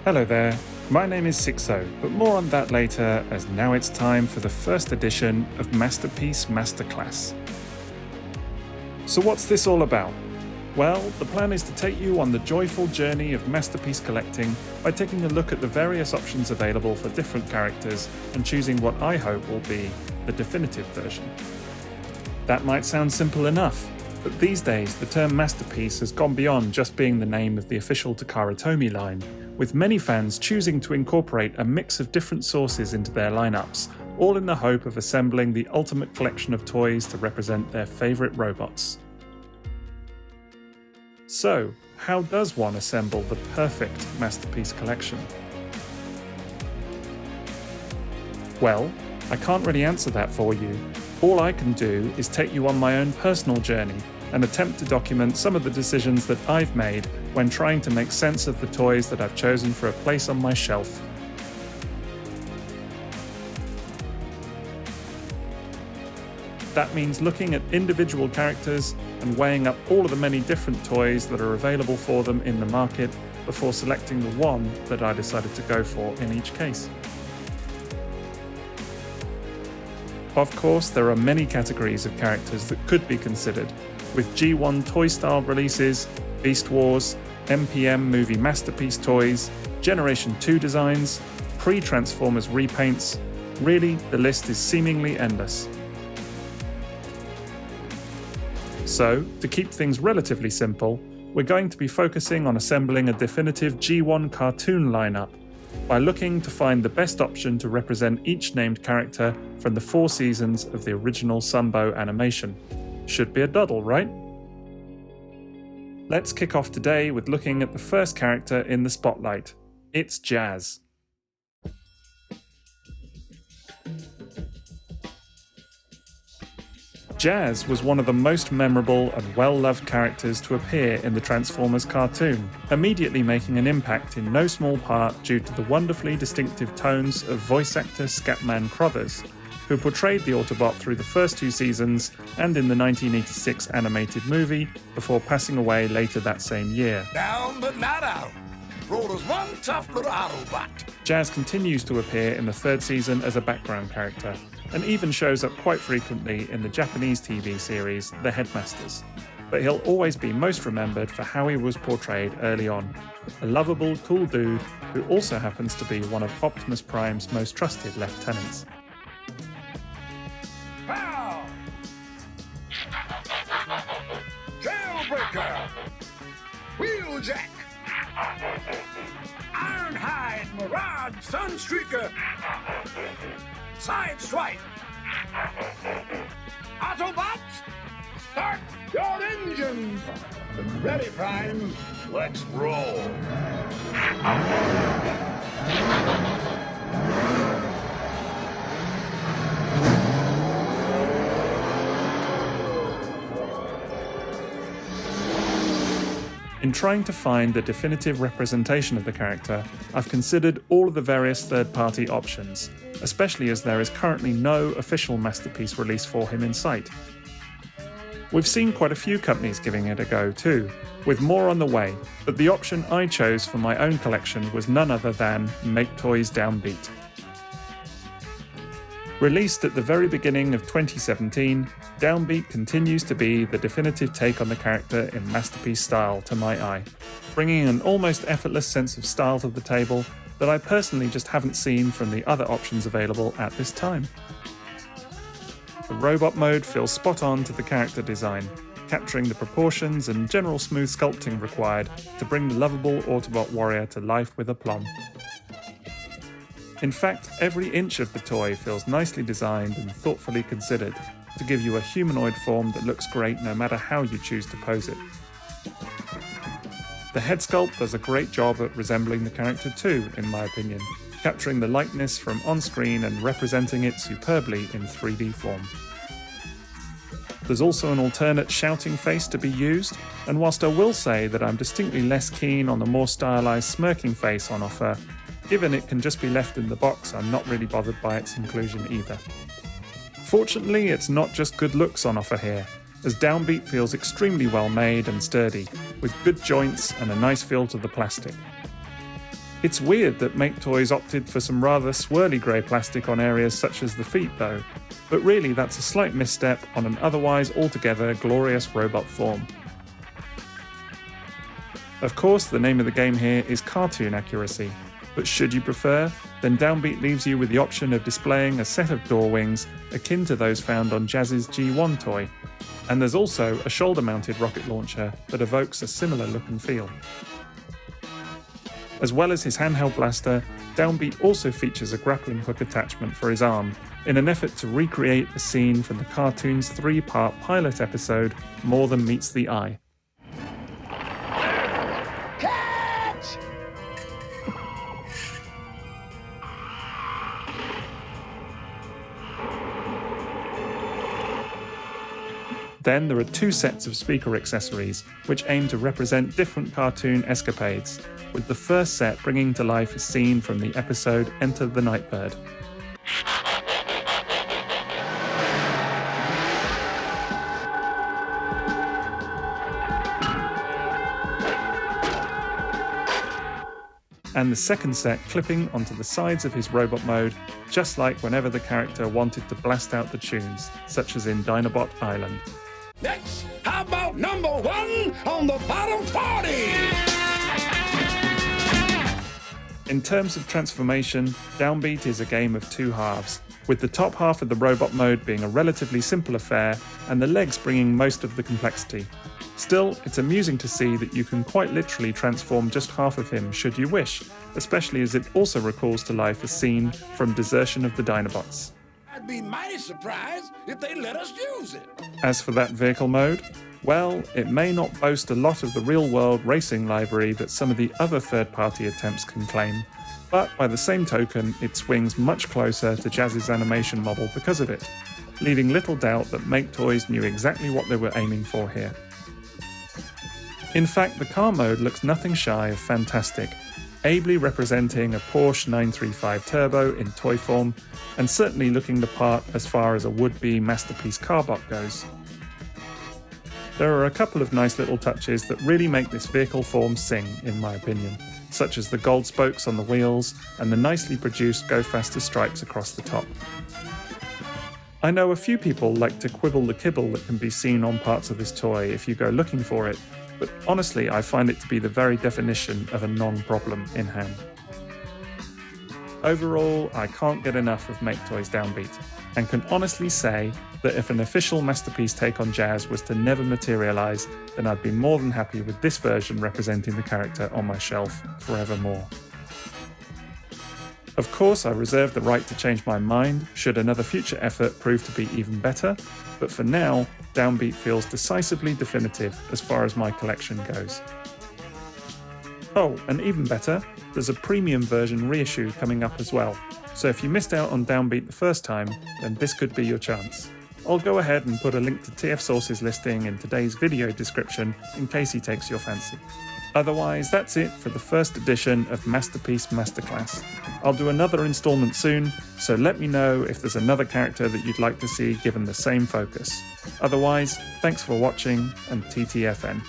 Hello there, my name is Sixo, but more on that later, as now it's time for the first edition of Masterpiece Masterclass. So what's this all about? Well, the plan is to take you on the joyful journey of masterpiece collecting by taking a look at the various options available for different characters and choosing what I hope will be the definitive version. That might sound simple enough, but these days the term masterpiece has gone beyond just being the name of the official Takara Tomy line, with many fans choosing to incorporate a mix of different sources into their lineups, all in the hope of assembling the ultimate collection of toys to represent their favourite robots. So, how does one assemble the perfect masterpiece collection? Well, I can't really answer that for you. All I can do is take you on my own personal journey and attempt to document some of the decisions that I've made when trying to make sense of the toys that I've chosen for a place on my shelf. That means looking at individual characters and weighing up all of the many different toys that are available for them in the market before selecting the one that I decided to go for in each case. Of course, there are many categories of characters that could be considered, with G1 toy-style releases, Beast Wars, MPM movie masterpiece toys, Generation 2 designs, pre-Transformers repaints. Really, the list is seemingly endless. So, to keep things relatively simple, we're going to be focusing on assembling a definitive G1 cartoon lineup by looking to find the best option to represent each named character from the 4 seasons of the original Sunbow animation. Should be a doddle, right? Let's kick off today with looking at the first character in the spotlight. It's Jazz. Jazz was one of the most memorable and well-loved characters to appear in the Transformers cartoon, immediately making an impact in no small part due to the wonderfully distinctive tones of voice actor Scatman Crothers, who portrayed the Autobot through the first 2 seasons and in the 1986 animated movie, before passing away later that same year. Down but not out. Rolled as one tough little Autobot. Jazz continues to appear in the 3rd season as a background character, and even shows up quite frequently in the Japanese TV series The Headmasters. But he'll always be most remembered for how he was portrayed early on. A lovable, cool dude who also happens to be one of Optimus Prime's most trusted lieutenants. Pow! Jailbreaker! Wheeljack! Ironhide, Mirage, Sunstreaker! Sideswipe! Autobots, start your engines! Ready, Prime. Let's roll. In trying to find the definitive representation of the character, I've considered all of the various third-party options, especially as there is currently no official masterpiece release for him in sight. We've seen quite a few companies giving it a go too, with more on the way, but the option I chose for my own collection was none other than Make Toys Downbeat. Released at the very beginning of 2017, Downbeat continues to be the definitive take on the character in masterpiece style to my eye, bringing an almost effortless sense of style to the table that I personally just haven't seen from the other options available at this time. The robot mode feels spot on to the character design, capturing the proportions and general smooth sculpting required to bring the lovable Autobot warrior to life with aplomb. In fact, every inch of the toy feels nicely designed and thoughtfully considered to give you a humanoid form that looks great no matter how you choose to pose it. The head sculpt does a great job at resembling the character too, in my opinion, capturing the likeness from on-screen and representing it superbly in 3D form. There's also an alternate shouting face to be used, and whilst I will say that I'm distinctly less keen on the more stylised smirking face on offer, given it can just be left in the box, I'm not really bothered by its inclusion either. Fortunately, it's not just good looks on offer here, as Downbeat feels extremely well made and sturdy, with good joints and a nice feel to the plastic. It's weird that Make Toys opted for some rather swirly grey plastic on areas such as the feet though, but really that's a slight misstep on an otherwise altogether glorious robot form. Of course, the name of the game here is cartoon accuracy, but should you prefer, then Downbeat leaves you with the option of displaying a set of door wings akin to those found on Jazz's G1 toy, and there's also a shoulder-mounted rocket launcher that evokes a similar look and feel. As well as his handheld blaster, Downbeat also features a grappling hook attachment for his arm, in an effort to recreate a scene from the cartoon's 3-part pilot episode, More Than Meets the Eye. Catch! Then there are 2 sets of speaker accessories, which aim to represent different cartoon escapades, with the first set bringing to life a scene from the episode Enter the Nightbird. And the second set clipping onto the sides of his robot mode, just like whenever the character wanted to blast out the tunes, such as in Dinobot Island. Next, how about number 1 on the bottom 40? In terms of transformation, Downbeat is a game of 2 halves, with the top half of the robot mode being a relatively simple affair and the legs bringing most of the complexity. Still, it's amusing to see that you can quite literally transform just half of him should you wish, especially as it also recalls to life a scene from Desertion of the Dinobots. I'd be mighty surprised if they let us use it. As for that vehicle mode, well, it may not boast a lot of the real-world racing livery that some of the other third-party attempts can claim, but by the same token, it swings much closer to Jazz's animation model because of it, leaving little doubt that Make Toys knew exactly what they were aiming for here. In fact, the car mode looks nothing shy of fantastic, ably representing a Porsche 935 Turbo in toy form, and certainly looking the part as far as a would-be Masterpiece carbot goes. There are a couple of nice little touches that really make this vehicle form sing, in my opinion, such as the gold spokes on the wheels and the nicely produced Go Faster stripes across the top. I know a few people like to quibble the kibble that can be seen on parts of this toy if you go looking for it, but honestly I find it to be the very definition of a non-problem in hand. Overall, I can't get enough of Make Toys Downbeat, and can honestly say that if an official Masterpiece take on Jazz was to never materialise, then I'd be more than happy with this version representing the character on my shelf forevermore. Of course, I reserve the right to change my mind should another future effort prove to be even better, but for now, Downbeat feels decisively definitive as far as my collection goes. Oh, and even better, there's a premium version reissue coming up as well, so if you missed out on Downbeat the first time, then this could be your chance. I'll go ahead and put a link to TF Source's listing in today's video description in case he takes your fancy. Otherwise, that's it for the first edition of Masterpiece Masterclass. I'll do another installment soon, so let me know if there's another character that you'd like to see given the same focus. Otherwise, thanks for watching, and TTFN.